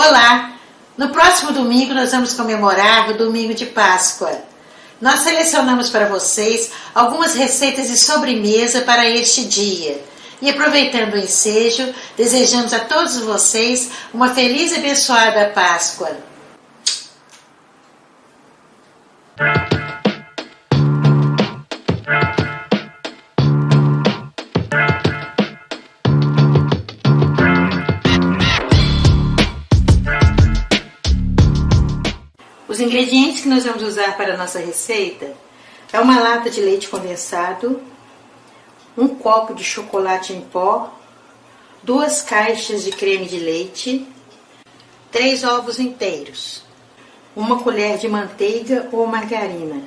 Olá! No próximo domingo nós vamos comemorar o domingo de Páscoa. Nós selecionamos para vocês algumas receitas de sobremesa para este dia. E aproveitando o ensejo, desejamos a todos vocês uma feliz e abençoada Páscoa. Os ingredientes que nós vamos usar para a nossa receita é uma lata de leite condensado, um copo de chocolate em pó, 2 caixas de creme de leite, 3 ovos inteiros, 1 colher de manteiga ou margarina.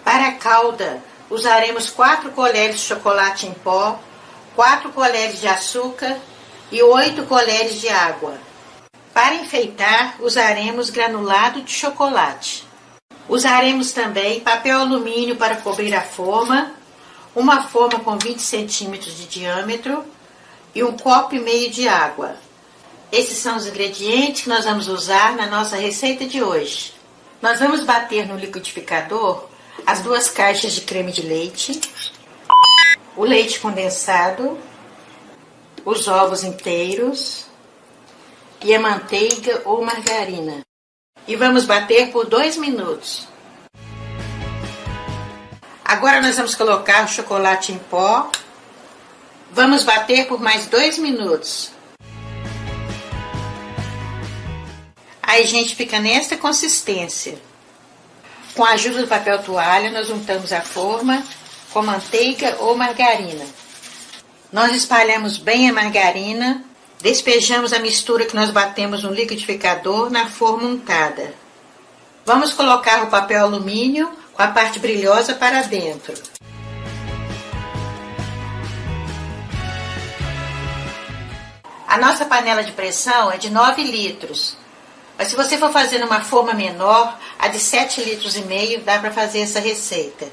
Para a calda, usaremos 4 colheres de chocolate em pó, 4 colheres de açúcar e 8 colheres de água. Para enfeitar, usaremos granulado de chocolate. Usaremos também papel alumínio para cobrir a forma, uma forma com 20 centímetros de diâmetro e 1,5 copo de água. Esses são os ingredientes que nós vamos usar na nossa receita de hoje. Nós vamos bater no liquidificador as 2 caixas de creme de leite, o leite condensado, os ovos inteiros e a manteiga ou margarina. E vamos bater por 2 minutos. Agora nós vamos colocar o chocolate em pó. Vamos bater por mais 2 minutos. Aí, gente, fica nesta consistência. Com a ajuda do papel toalha, nós untamos a forma com manteiga ou margarina. Nós espalhamos bem a margarina. Despejamos a mistura que nós batemos no liquidificador na forma untada. Vamos colocar o papel alumínio com a parte brilhosa para dentro. A nossa panela de pressão é de 9 litros. Mas se você for fazer numa forma menor, a de 7,5 litros dá para fazer essa receita.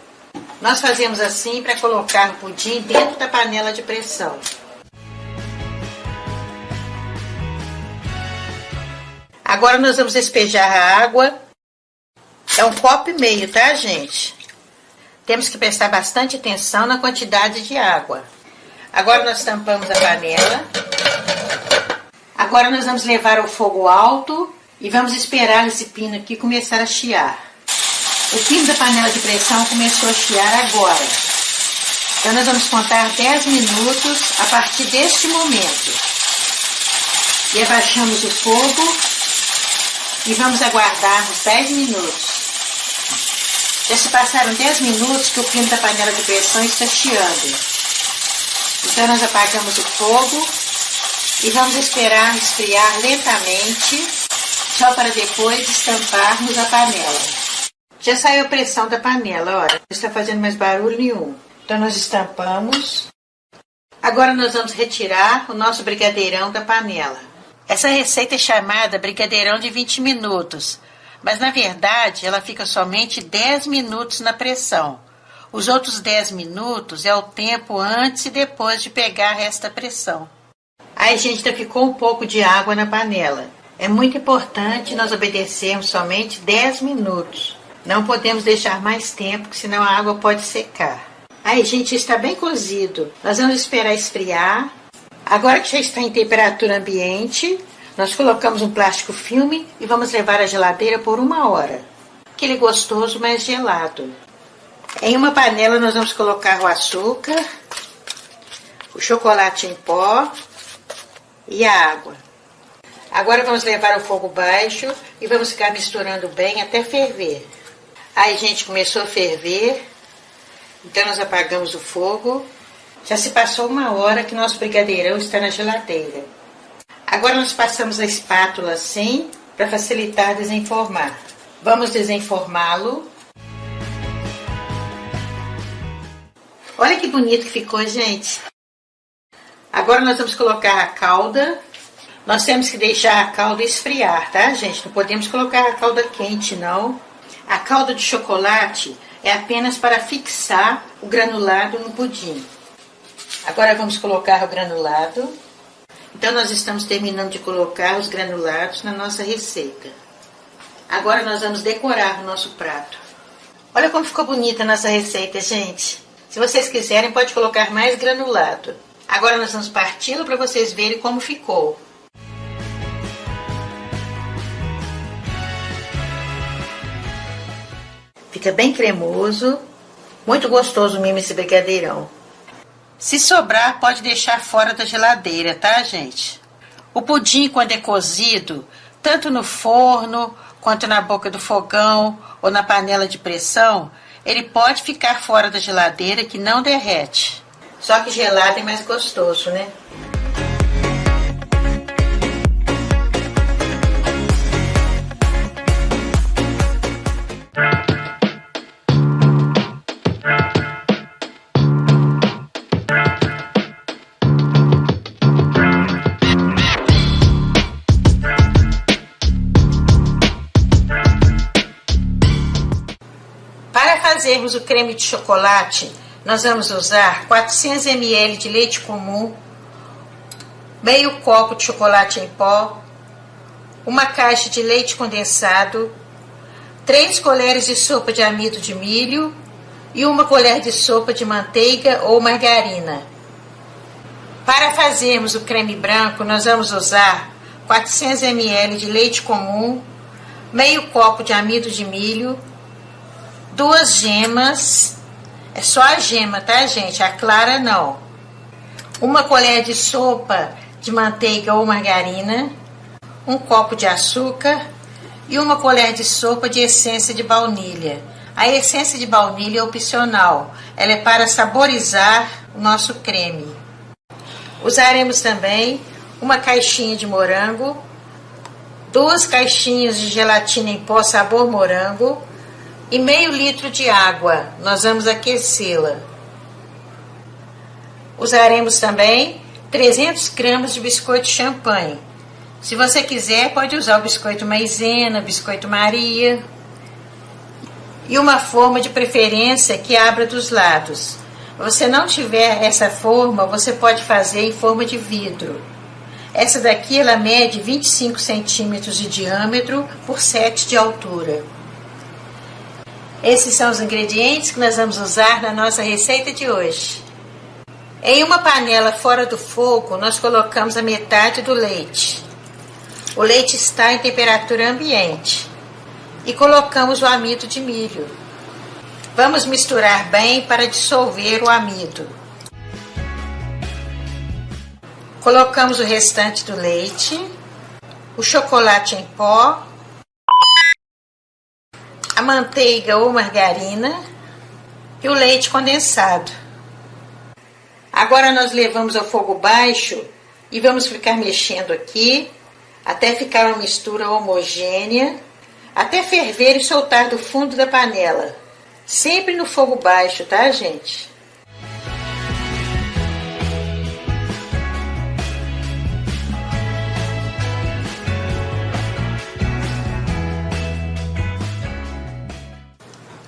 Nós fazemos assim para colocar o pudim dentro da panela de pressão. Agora nós vamos despejar a água. É 1,5 copo, tá, gente? Temos que prestar bastante atenção na quantidade de água. Agora nós tampamos a panela. Agora nós vamos levar ao fogo alto e vamos esperar esse pino aqui começar a chiar. O pino da panela de pressão começou a chiar agora. Então nós vamos contar 10 minutos a partir deste momento. E abaixamos o fogo. E vamos aguardar uns 10 minutos. Já se passaram 10 minutos que o pino da panela de pressão está chiando. Então nós apagamos o fogo e vamos esperar esfriar lentamente, só para depois estamparmos a panela. Já saiu a pressão da panela, olha, não está fazendo mais barulho nenhum. Então nós estampamos. Agora nós vamos retirar o nosso brigadeirão da panela. Essa receita é chamada brigadeirão de 20 minutos, mas na verdade ela fica somente 10 minutos na pressão. Os outros 10 minutos é o tempo antes e depois de pegar esta pressão. Aí, gente, ainda ficou um pouco de água na panela. É muito importante nós obedecermos somente 10 minutos. Não podemos deixar mais tempo, porque senão a água pode secar. Aí, gente, está bem cozido. Nós vamos esperar esfriar. Agora que já está em temperatura ambiente, nós colocamos um plástico filme e vamos levar à geladeira por 1 hora. Aquele gostoso, mas gelado. Em uma panela nós vamos colocar o açúcar, o chocolate em pó e a água. Agora vamos levar ao fogo baixo e vamos ficar misturando bem até ferver. Aí, gente, começou a ferver, então nós apagamos o fogo. Já se passou 1 hora que nosso brigadeirão está na geladeira. Agora nós passamos a espátula assim, para facilitar desenformar. Vamos desenformá-lo. Olha que bonito que ficou, gente. Agora nós vamos colocar a calda. Nós temos que deixar a calda esfriar, tá, gente? Não podemos colocar a calda quente, não. A calda de chocolate é apenas para fixar o granulado no pudim. Agora vamos colocar o granulado. Então nós estamos terminando de colocar os granulados na nossa receita. Agora nós vamos decorar o nosso prato. Olha como ficou bonita a nossa receita, gente. Se vocês quiserem, pode colocar mais granulado. Agora nós vamos parti-lo para vocês verem como ficou. Fica bem cremoso, muito gostoso mesmo esse brigadeirão. Se sobrar, pode deixar fora da geladeira, tá, gente? O pudim, quando é cozido, tanto no forno, quanto na boca do fogão ou na panela de pressão, ele pode ficar fora da geladeira que não derrete. Só que gelado é mais gostoso, né? Para fazermos o creme de chocolate, nós vamos usar 400 ml de leite comum, meio copo de chocolate em pó, uma caixa de leite condensado, 3 colheres de sopa de amido de milho e 1 colher de sopa de manteiga ou margarina. Para fazermos o creme branco, nós vamos usar 400 ml de leite comum, meio copo de amido de milho, 2 gemas, é só a gema, tá, gente? A clara não. 1 colher de sopa de manteiga ou margarina, 1 copo de açúcar e 1 colher de sopa de essência de baunilha. A essência de baunilha é opcional, ela é para saborizar o nosso creme. Usaremos também 1 caixinha de morango, 2 caixinhas de gelatina em pó sabor morango, e meio litro de água, nós vamos aquecê-la. Usaremos também 300 gramas de biscoito champanhe. Se você quiser, pode usar o biscoito maisena, biscoito Maria. E uma forma de preferência que abra dos lados. Se você não tiver essa forma, você pode fazer em forma de vidro. Essa daqui, ela mede 25 centímetros de diâmetro por 7 de altura. Esses são os ingredientes que nós vamos usar na nossa receita de hoje. Em uma panela fora do fogo, nós colocamos a metade do leite. O leite está em temperatura ambiente. E colocamos o amido de milho. Vamos misturar bem para dissolver o amido. Colocamos o restante do leite, o chocolate em pó, a manteiga ou margarina e o leite condensado. Agora nós levamos ao fogo baixo e vamos ficar mexendo aqui até ficar uma mistura homogênea, até ferver e soltar do fundo da panela. Sempre no fogo baixo, tá, gente?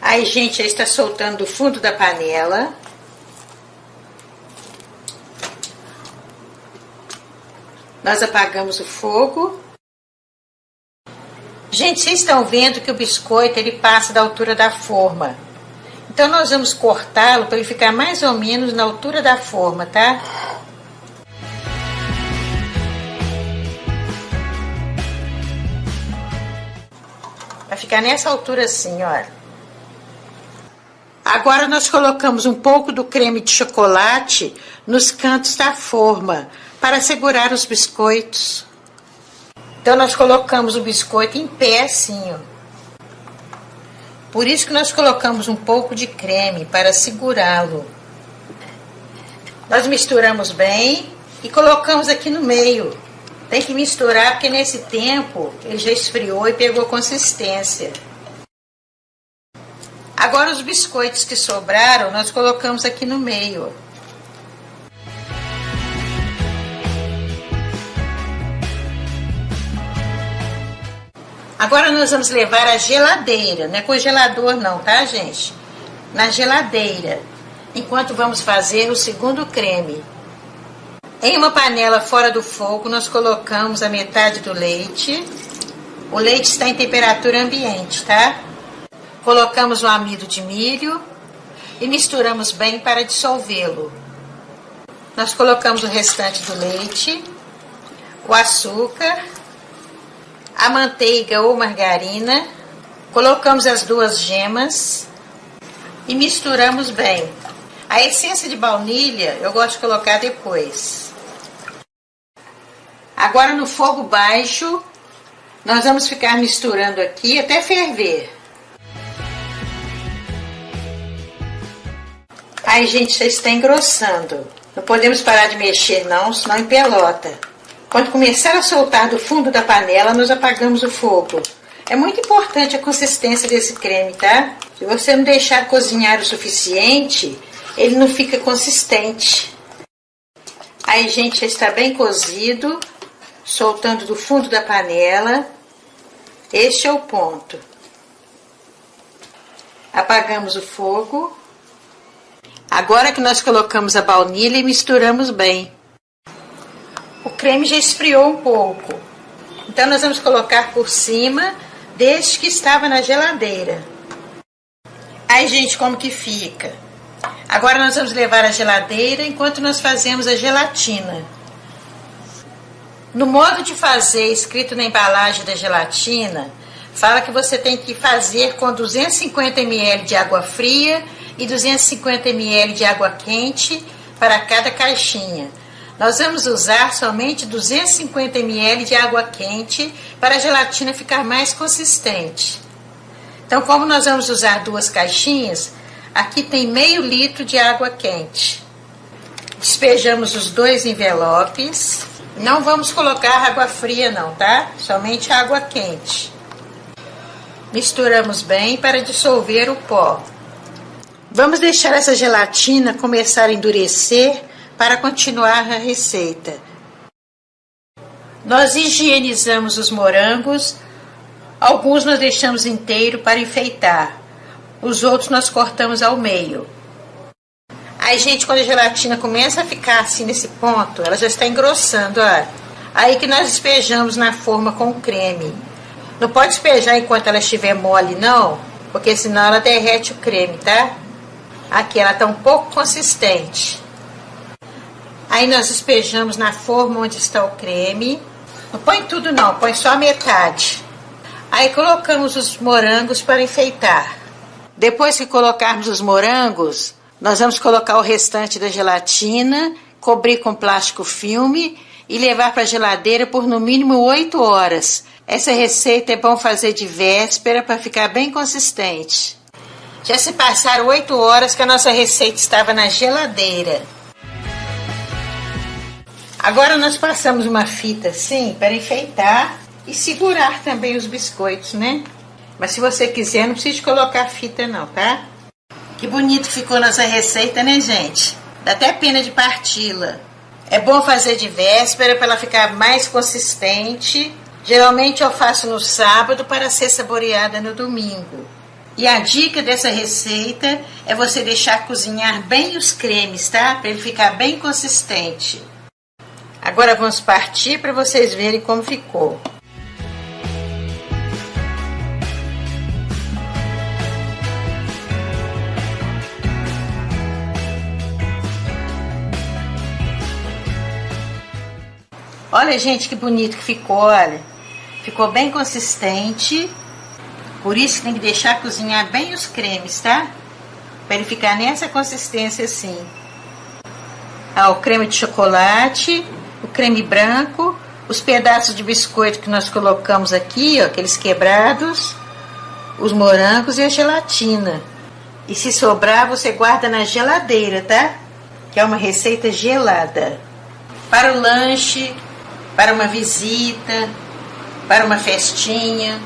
Aí, gente, já está soltando do fundo da panela. Nós apagamos o fogo. Gente, vocês estão vendo que o biscoito ele passa da altura da forma. Então, nós vamos cortá-lo para ele ficar mais ou menos na altura da forma, tá? Vai ficar nessa altura assim, olha. Agora nós colocamos um pouco do creme de chocolate nos cantos da forma, para segurar os biscoitos. Então nós colocamos o biscoito em pé assim, ó. Por isso que nós colocamos um pouco de creme, para segurá-lo. Nós misturamos bem e colocamos aqui no meio. Tem que misturar porque nesse tempo ele já esfriou e pegou consistência. Agora os biscoitos que sobraram, nós colocamos aqui no meio. Agora nós vamos levar à geladeira, não é congelador não, tá, gente? Na geladeira, enquanto vamos fazer o segundo creme. Em uma panela fora do fogo, nós colocamos a metade do leite. O leite está em temperatura ambiente, tá? Colocamos o amido de milho e misturamos bem para dissolvê-lo. Nós colocamos o restante do leite, o açúcar, a manteiga ou margarina, colocamos as 2 gemas e misturamos bem. A essência de baunilha eu gosto de colocar depois. Agora no fogo baixo, nós vamos ficar misturando aqui até ferver. Aí, gente, já está engrossando. Não podemos parar de mexer não, senão empelota. Quando começar a soltar do fundo da panela, nós apagamos o fogo. É muito importante a consistência desse creme, tá? Se você não deixar cozinhar o suficiente, ele não fica consistente. Aí, gente, já está bem cozido, soltando do fundo da panela. Este é o ponto. Apagamos o fogo. Agora que nós colocamos a baunilha e misturamos bem. O creme já esfriou um pouco. Então nós vamos colocar por cima desde que estava na geladeira. Aí, gente, como que fica? Agora nós vamos levar à geladeira enquanto nós fazemos a gelatina. No modo de fazer, escrito na embalagem da gelatina, fala que você tem que fazer com 250 ml de água fria e 250 ml de água quente para cada caixinha. Nós vamos usar somente 250 ml de água quente para a gelatina ficar mais consistente. Então, como nós vamos usar 2 caixinhas, aqui tem meio litro de água quente. Despejamos os 2 envelopes. Não vamos colocar água fria não, tá? Somente água quente. Misturamos bem para dissolver o pó. Vamos deixar essa gelatina começar a endurecer para continuar a receita. Nós higienizamos os morangos. Alguns nós deixamos inteiro para enfeitar. Os outros nós cortamos ao meio. Aí, gente, quando a gelatina começa a ficar assim nesse ponto, ela já está engrossando, ó. Aí que nós despejamos na forma com o creme. Não pode despejar enquanto ela estiver mole, não, porque senão ela derrete o creme, tá? Aqui ela está um pouco consistente. Aí nós despejamos na forma onde está o creme. Não põe tudo não, põe só a metade. Aí colocamos os morangos para enfeitar. Depois que colocarmos os morangos, nós vamos colocar o restante da gelatina, cobrir com plástico filme e levar para a geladeira por no mínimo 8 horas. Essa receita é bom fazer de véspera para ficar bem consistente. Já se passaram 8 horas que a nossa receita estava na geladeira. Agora nós passamos uma fita assim para enfeitar e segurar também os biscoitos, né? Mas se você quiser, não precisa colocar fita não, tá? Que bonito ficou nossa receita, né, gente? Dá até pena de parti-la. É bom fazer de véspera para ela ficar mais consistente. Geralmente eu faço no sábado para ser saboreada no domingo. E a dica dessa receita é você deixar cozinhar bem os cremes, tá? Para ele ficar bem consistente. Agora vamos partir para vocês verem como ficou. Olha, gente, que bonito que ficou, olha. Ficou bem consistente. Por isso que tem que deixar cozinhar bem os cremes, tá? Para ele ficar nessa consistência assim. O creme de chocolate, o creme branco, os pedaços de biscoito que nós colocamos aqui, ó, aqueles quebrados, os morangos e a gelatina. E se sobrar, você guarda na geladeira, tá? Que é uma receita gelada. Para o lanche, para uma visita, para uma festinha.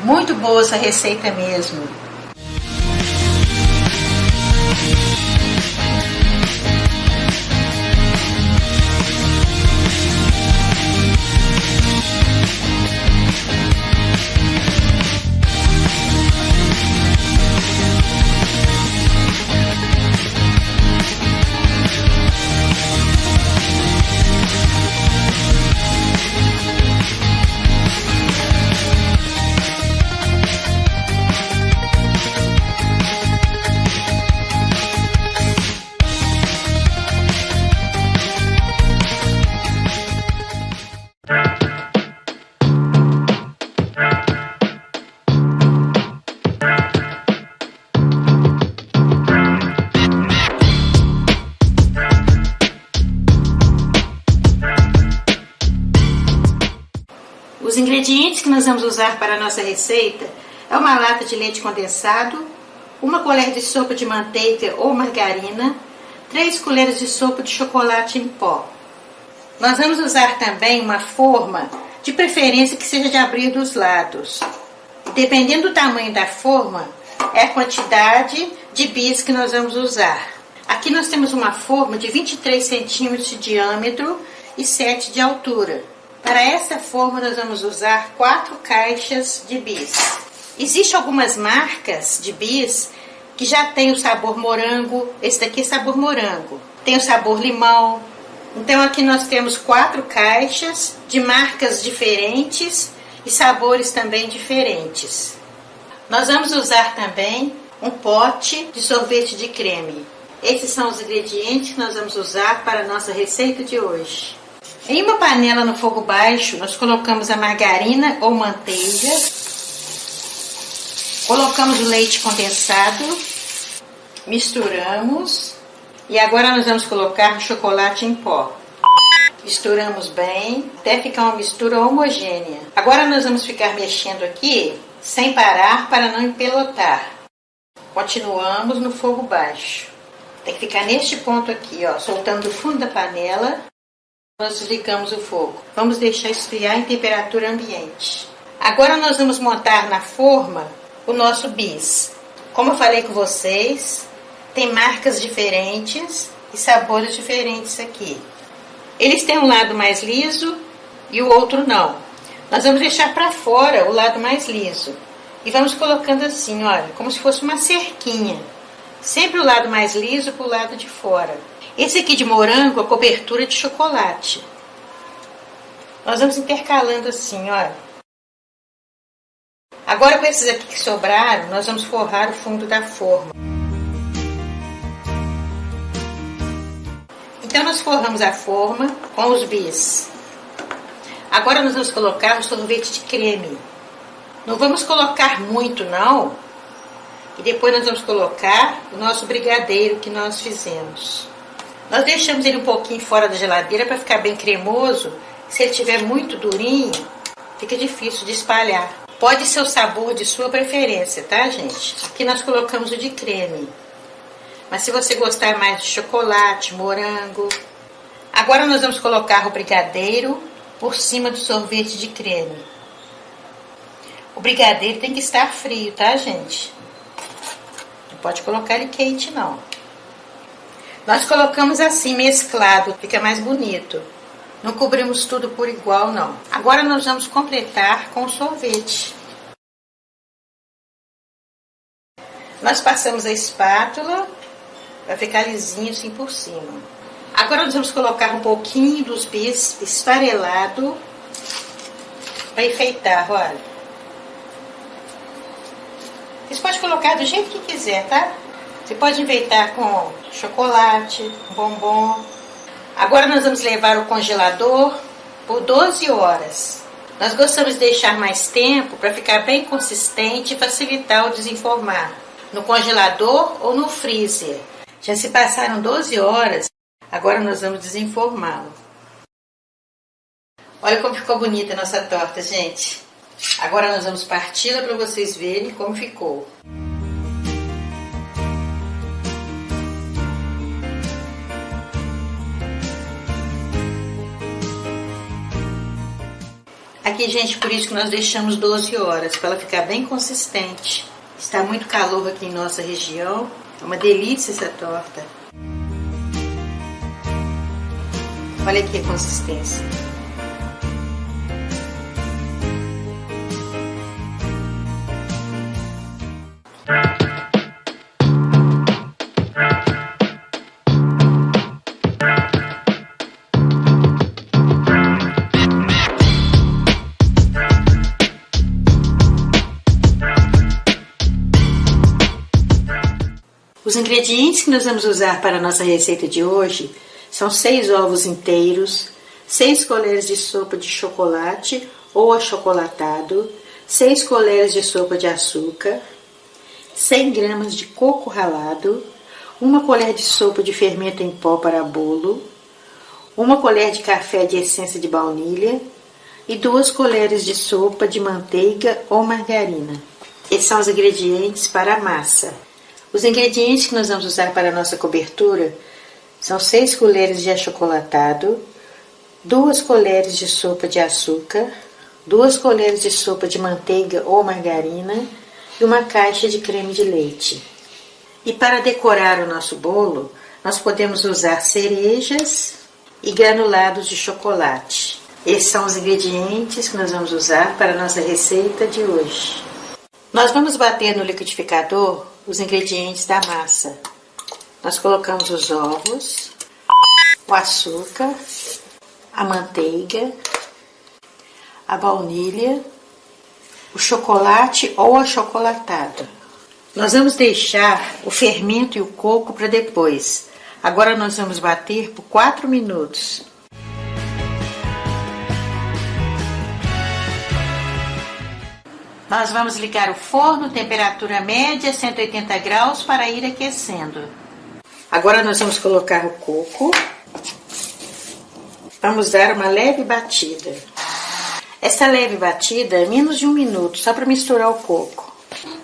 Muito boa essa receita mesmo. ingredientes que nós vamos usar para a nossa receita é uma lata de leite condensado, uma colher de sopa de manteiga ou margarina, 3 colheres de sopa de chocolate em pó. Nós vamos usar também uma forma, de preferência que seja de abrir dos lados. Dependendo do tamanho da forma, é a quantidade de bis que nós vamos usar. Aqui nós temos uma forma de 23 centímetros de diâmetro e 7 de altura. Para essa forma nós vamos usar 4 caixas de bis. Existem algumas marcas de bis que já tem o sabor morango. Esse daqui é sabor morango. Tem o sabor limão. Então aqui nós temos 4 caixas de marcas diferentes e sabores também diferentes. Nós vamos usar também um pote de sorvete de creme. Esses são os ingredientes que nós vamos usar para a nossa receita de hoje. Em uma panela no fogo baixo, nós colocamos a margarina ou manteiga, colocamos o leite condensado, misturamos e agora nós vamos colocar o chocolate em pó. Misturamos bem até ficar uma mistura homogênea. Agora nós vamos ficar mexendo aqui sem parar para não empelotar. Continuamos no fogo baixo. Tem que ficar neste ponto aqui, ó, soltando o fundo da panela. Nós desligamos o fogo. Vamos deixar esfriar em temperatura ambiente. Agora nós vamos montar na forma o nosso bis. Como eu falei com vocês, tem marcas diferentes e sabores diferentes aqui. Eles têm um lado mais liso e o outro não. Nós vamos deixar para fora o lado mais liso. E vamos colocando assim, olha, como se fosse uma cerquinha. Sempre o lado mais liso para o lado de fora. Esse aqui de morango, a cobertura de chocolate. Nós vamos intercalando assim, olha. Agora com esses aqui que sobraram, nós vamos forrar o fundo da forma. Então nós forramos a forma com os bis. Agora nós vamos colocar o sorvete de creme. Não vamos colocar muito não. E depois nós vamos colocar o nosso brigadeiro que nós fizemos. Nós deixamos ele um pouquinho fora da geladeira para ficar bem cremoso. Se ele estiver muito durinho, fica difícil de espalhar. Pode ser o sabor de sua preferência, tá, gente? Aqui nós colocamos o de creme. Mas se você gostar mais de chocolate, morango... Agora nós vamos colocar o brigadeiro por cima do sorvete de creme. O brigadeiro tem que estar frio, tá, gente? Não pode colocar ele quente, não. Nós colocamos assim, mesclado, fica mais bonito. Não cobrimos tudo por igual, não. Agora nós vamos completar com o sorvete. Nós passamos a espátula para ficar lisinho assim por cima. Agora nós vamos colocar um pouquinho dos bis esfarelado para enfeitar, olha. Vocês podem colocar do jeito que quiser, tá? Você pode enfeitar com chocolate, bombom. Agora nós vamos levar ao congelador por 12 horas. Nós gostamos de deixar mais tempo para ficar bem consistente e facilitar o desenformar. No congelador ou no freezer. Já se passaram 12 horas, agora nós vamos desenformá-lo. Olha como ficou bonita a nossa torta, gente. Agora nós vamos parti-la para vocês verem como ficou. Aqui, gente, por isso que nós deixamos 12 horas, para ela ficar bem consistente. Está muito calor aqui em nossa região. É uma delícia essa torta. Olha aqui a consistência. Os ingredientes que nós vamos usar para a nossa receita de hoje são 6 ovos inteiros, 6 colheres de sopa de chocolate ou achocolatado, 6 colheres de sopa de açúcar, 100 gramas de coco ralado, 1 colher de sopa de fermento em pó para bolo, 1 colher de café de essência de baunilha, e 2 colheres de sopa de manteiga ou margarina. Esses são os ingredientes para a massa. Os ingredientes que nós vamos usar para a nossa cobertura são 6 colheres de achocolatado, 2 colheres de sopa de açúcar, 2 colheres de sopa de manteiga ou margarina e uma caixa de creme de leite. E para decorar o nosso bolo, nós podemos usar cerejas e granulados de chocolate. Esses são os ingredientes que nós vamos usar para a nossa receita de hoje. Nós vamos bater no liquidificador os ingredientes da massa. Nós colocamos os ovos, o açúcar, a manteiga, a baunilha, o chocolate ou achocolatado. Nós vamos deixar o fermento e o coco para depois. Agora nós vamos bater por 4 minutos. Nós vamos ligar o forno, temperatura média, 180 graus, para ir aquecendo. Agora nós vamos colocar o coco. Vamos dar uma leve batida. Essa leve batida é menos de 1 minuto, só para misturar o coco.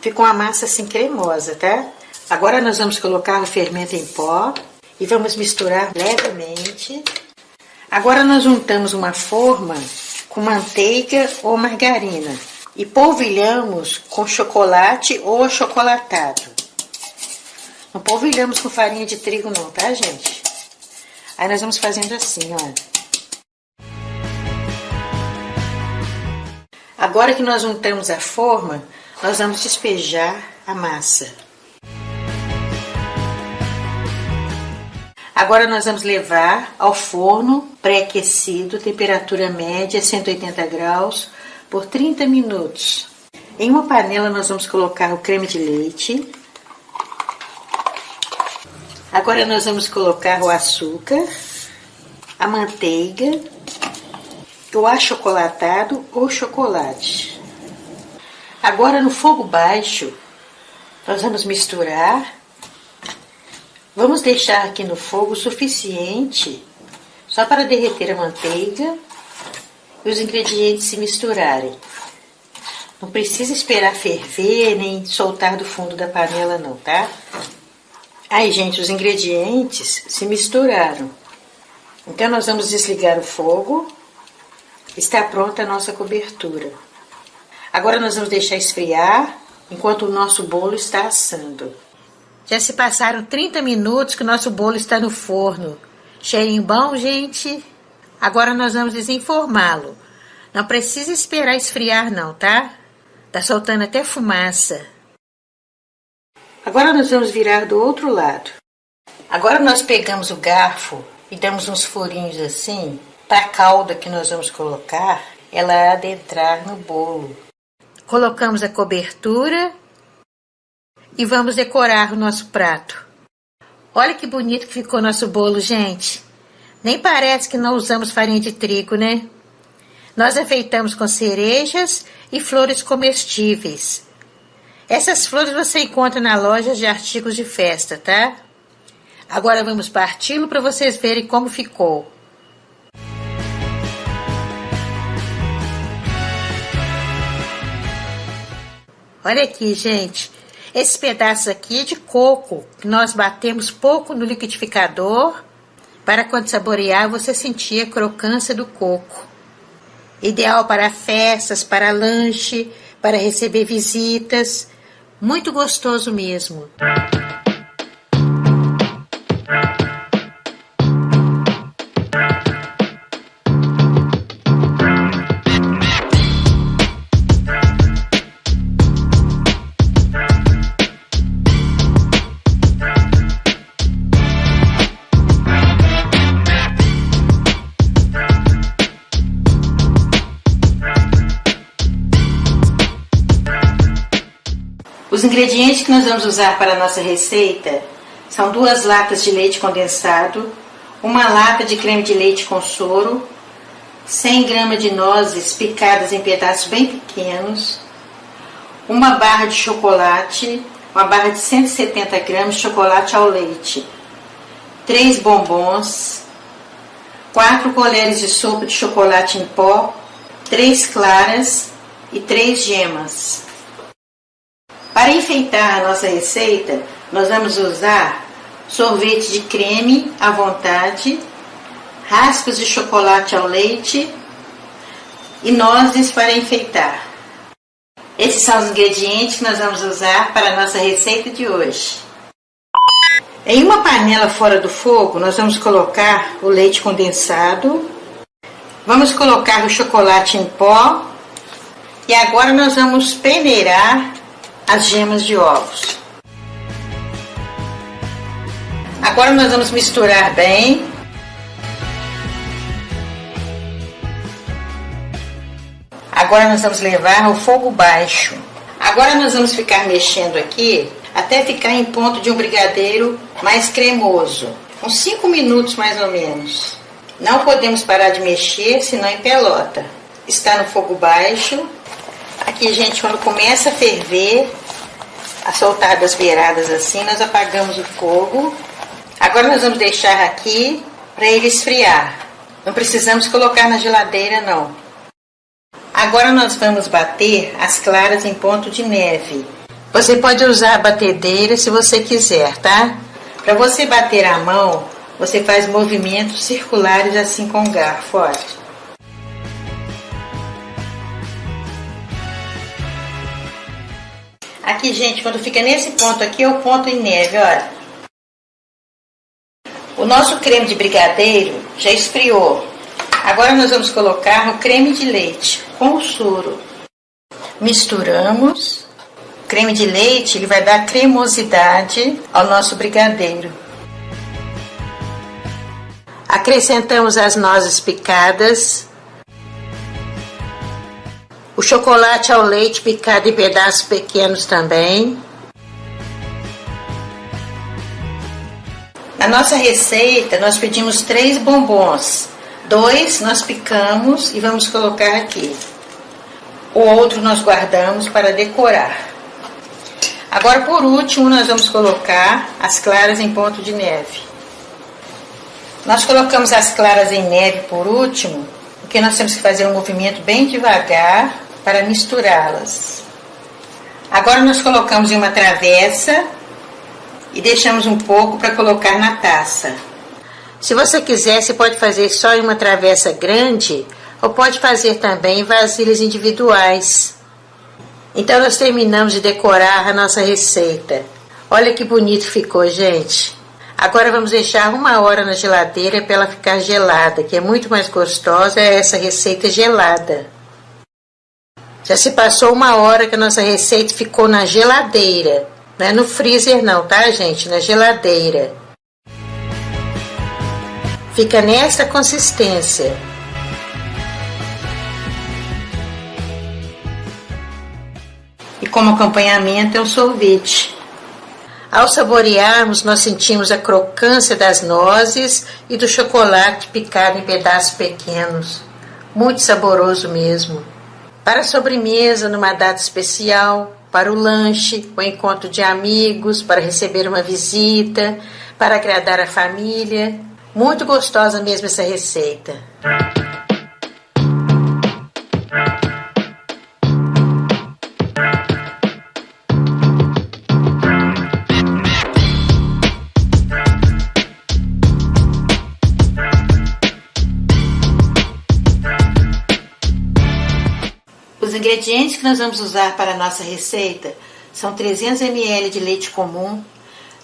Fica uma massa assim cremosa, tá? Agora nós vamos colocar o fermento em pó e vamos misturar levemente. Agora nós juntamos uma forma com manteiga ou margarina e polvilhamos com chocolate ou achocolatado. Não polvilhamos com farinha de trigo não, tá, gente? Aí nós vamos fazendo assim, ó. Agora que nós juntamos a forma, nós vamos despejar a massa. Agora nós vamos levar ao forno pré-aquecido, temperatura média, 180 graus, por 30 minutos. Em uma panela nós vamos colocar o creme de leite. Agora nós vamos colocar o açúcar, a manteiga, o achocolatado ou chocolate. Agora no fogo baixo, nós vamos misturar. Vamos deixar aqui no fogo o suficiente só para derreter a manteiga e os ingredientes se misturarem. Não precisa esperar ferver nem soltar do fundo da panela não, tá? Aí, gente, os ingredientes se misturaram. Então nós vamos desligar o fogo. Está pronta a nossa cobertura. Agora nós vamos deixar esfriar enquanto o nosso bolo está assando. Já se passaram 30 minutos que o nosso bolo está no forno. Cheirinho bom, gente? Agora nós vamos desenformá-lo. Não precisa esperar esfriar não, tá? Tá soltando até fumaça. Agora nós vamos virar do outro lado. Agora nós pegamos o garfo e damos uns furinhos assim, para a calda que nós vamos colocar, ela adentrar no bolo. Colocamos a cobertura e vamos decorar o nosso prato. Olha que bonito que ficou nosso bolo, gente. Nem parece que não usamos farinha de trigo, né? Nós enfeitamos com cerejas e flores comestíveis. Essas flores você encontra na loja de artigos de festa, tá? Agora vamos parti-lo para vocês verem como ficou. Olha aqui, gente. Esses pedaços aqui é de coco, que nós batemos pouco no liquidificador, para quando saborear você sentir a crocância do coco. Ideal para festas, para lanche, para receber visitas. Muito gostoso mesmo. Os ingredientes que nós vamos usar para a nossa receita são 2 latas de leite condensado, 1 lata de creme de leite com soro, 100 gramas de nozes picadas em pedaços bem pequenos, 1 barra de chocolate, uma barra de 170 gramas de chocolate ao leite, 3 bombons, 4 colheres de sopa de chocolate em pó, 3 claras e 3 gemas. Para enfeitar a nossa receita, nós vamos usar sorvete de creme à vontade, raspas de chocolate ao leite e nozes para enfeitar. Esses são os ingredientes que nós vamos usar para a nossa receita de hoje. Em uma panela fora do fogo, nós vamos colocar o leite condensado, vamos colocar o chocolate em pó e agora nós vamos peneirar as gemas de ovos. Agora nós vamos misturar bem. Agora nós vamos levar ao fogo baixo. Agora nós vamos ficar mexendo aqui até ficar em ponto de um brigadeiro mais cremoso. Uns 5 minutos mais ou menos. Não podemos parar de mexer, senão empelota. Está no fogo baixo. Aqui, gente, quando começa a ferver, a soltar das beiradas assim, nós apagamos o fogo. Agora nós vamos deixar aqui para ele esfriar. Não precisamos colocar na geladeira, não. Agora nós vamos bater as claras em ponto de neve. Você pode usar a batedeira se você quiser, tá? Para você bater a mão, você faz movimentos circulares assim com o garfo, olha. Aqui, gente, quando fica nesse ponto aqui, é o ponto em neve, olha. O nosso creme de brigadeiro já esfriou. Agora nós vamos colocar o creme de leite com o soro. Misturamos. O creme de leite ele vai dar cremosidade ao nosso brigadeiro. Acrescentamos as nozes picadas. O chocolate ao leite picado em pedaços pequenos também. Na nossa receita, nós pedimos 3 bombons. 2 nós picamos e vamos colocar aqui. O outro nós guardamos para decorar. Agora, por último, nós vamos colocar as claras em ponto de neve. Nós colocamos as claras em neve por último, porque nós temos que fazer um movimento bem devagar para misturá-las. Agora nós colocamos em uma travessa e deixamos um pouco para colocar na taça. Se você quiser, você pode fazer só em uma travessa grande ou pode fazer também em vasilhas individuais. Então nós terminamos de decorar a nossa receita. Olha que bonito ficou, gente. Agora vamos deixar 1 hora na geladeira para ela ficar gelada, que é muito mais gostosa essa receita gelada. Já se passou 1 hora que a nossa receita ficou na geladeira. Não é no freezer não, tá, gente? Na geladeira. Fica nessa consistência. E como acompanhamento é um sorvete. Ao saborearmos, nós sentimos a crocância das nozes e do chocolate picado em pedaços pequenos. Muito saboroso mesmo. Para a sobremesa, numa data especial, para o lanche, o encontro de amigos, para receber uma visita, para agradar a família. Muito gostosa mesmo essa receita. Os ingredientes que nós vamos usar para a nossa receita são 300 ml de leite comum,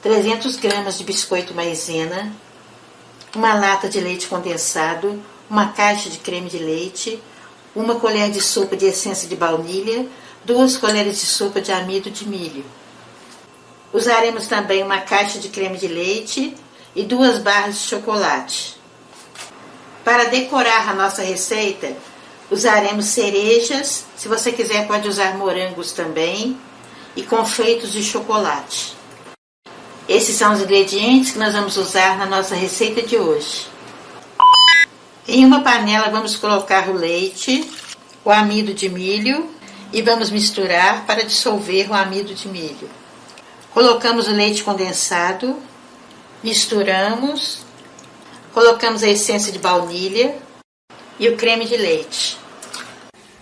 300 gramas de biscoito maisena, uma lata de leite condensado, uma caixa de creme de leite, 1 colher de sopa de essência de baunilha, 2 colheres de sopa de amido de milho. Usaremos também uma caixa de creme de leite e 2 barras de chocolate. Para decorar a nossa receita, usaremos cerejas, se você quiser pode usar morangos também, e confeitos de chocolate. Esses são os ingredientes que nós vamos usar na nossa receita de hoje. Em uma panela vamos colocar o leite, o amido de milho e vamos misturar para dissolver o amido de milho. Colocamos o leite condensado, misturamos, colocamos a essência de baunilha e o creme de leite.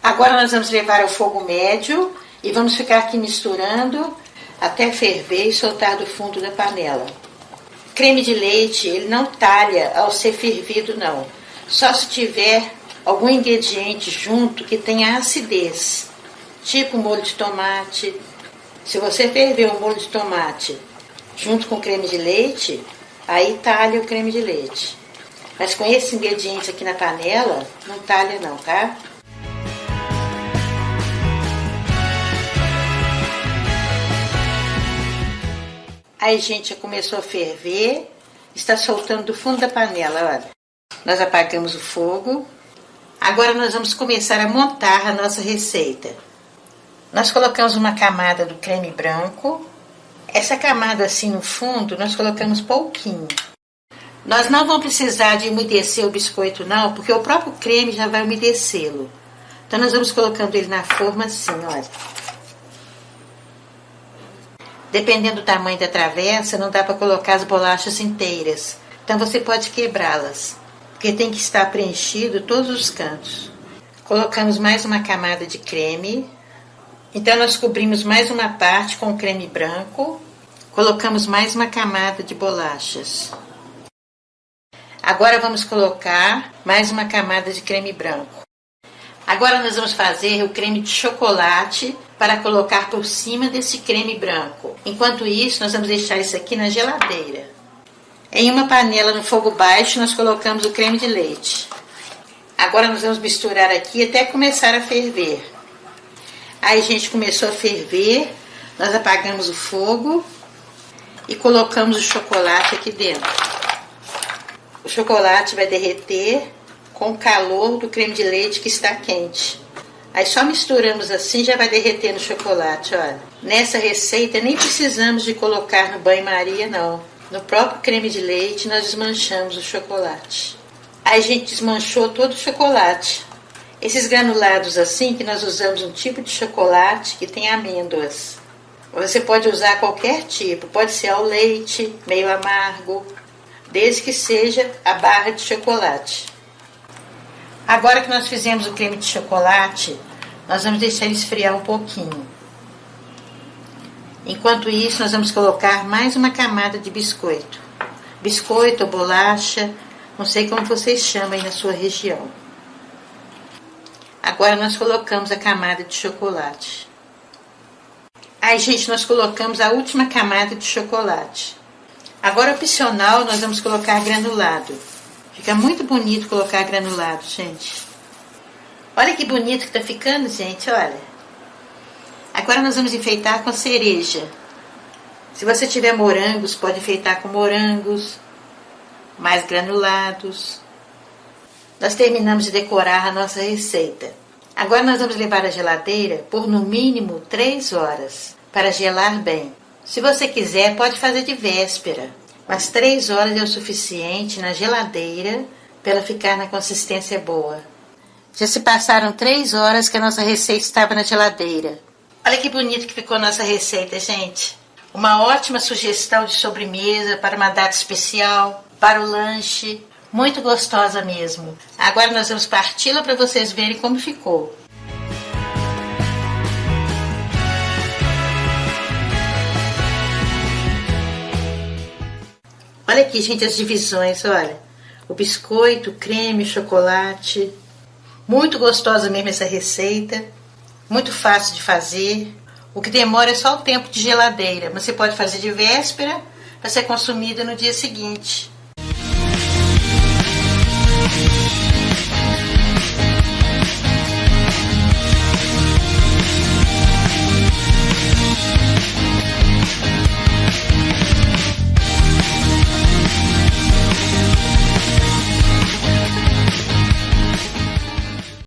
Agora nós vamos levar ao fogo médio e vamos ficar aqui misturando até ferver e soltar do fundo da panela. Creme de leite, ele não talha ao ser fervido, não. Só se tiver algum ingrediente junto que tenha acidez, tipo molho de tomate. Se você ferver o molho de tomate junto com o creme de leite, aí talha o creme de leite. Mas com esses ingredientes aqui na panela, não talha não, tá? Aí, gente, já começou a ferver, está soltando do fundo da panela, olha. Nós apagamos o fogo. Agora nós vamos começar a montar a nossa receita. Nós colocamos uma camada do creme branco. Essa camada assim no fundo, nós colocamos pouquinho. Nós não vamos precisar de umedecer o biscoito não, porque o próprio creme já vai umedecê-lo. Então nós vamos colocando ele na forma assim, olha. Dependendo do tamanho da travessa, não dá para colocar as bolachas inteiras. Então você pode quebrá-las, porque tem que estar preenchido todos os cantos. Colocamos mais uma camada de creme. Então nós cobrimos mais uma parte com creme branco. Colocamos mais uma camada de bolachas. Agora vamos colocar mais uma camada de creme branco. Agora nós vamos fazer o creme de chocolate para colocar por cima desse creme branco. Enquanto isso, nós vamos deixar isso aqui na geladeira. Em uma panela no fogo baixo, nós colocamos o creme de leite. Agora nós vamos misturar aqui até começar a ferver. Aí, gente, começou a ferver, nós apagamos o fogo e colocamos o chocolate aqui dentro. O chocolate vai derreter com o calor do creme de leite que está quente. Aí só misturamos assim, já vai derretendo o chocolate, olha. Nessa receita nem precisamos de colocar no banho-maria, não. No próprio creme de leite nós desmanchamos o chocolate. Aí a gente desmanchou todo o chocolate. Esses granulados assim, que nós usamos um tipo de chocolate que tem amêndoas. Você pode usar qualquer tipo, pode ser ao leite, meio amargo, desde que seja a barra de chocolate. Agora que nós fizemos o creme de chocolate, nós vamos deixar ele esfriar um pouquinho. Enquanto isso, nós vamos colocar mais uma camada de biscoito. Biscoito ou bolacha, não sei como vocês chamam aí na sua região. Agora nós colocamos a camada de chocolate. Aí, gente, nós colocamos a última camada de chocolate. Agora, opcional, nós vamos colocar granulado. Fica muito bonito colocar granulado, gente. Olha que bonito que tá ficando, gente, olha. Agora nós vamos enfeitar com cereja. Se você tiver morangos, pode enfeitar com morangos, mais granulados. Nós terminamos de decorar a nossa receita. Agora nós vamos levar à geladeira por no mínimo 3 horas, para gelar bem. Se você quiser, pode fazer de véspera. Mas 3 horas é o suficiente na geladeira para ela ficar na consistência boa. Já se passaram 3 horas que a nossa receita estava na geladeira. Olha que bonito que ficou a nossa receita, gente. Uma ótima sugestão de sobremesa para uma data especial, para o lanche. Muito gostosa mesmo. Agora nós vamos parti-la para vocês verem como ficou. Olha aqui, gente, as divisões, olha. O biscoito, o creme, o chocolate. Muito gostosa mesmo essa receita. Muito fácil de fazer. O que demora é só o tempo de geladeira. Mas você pode fazer de véspera para ser consumida no dia seguinte.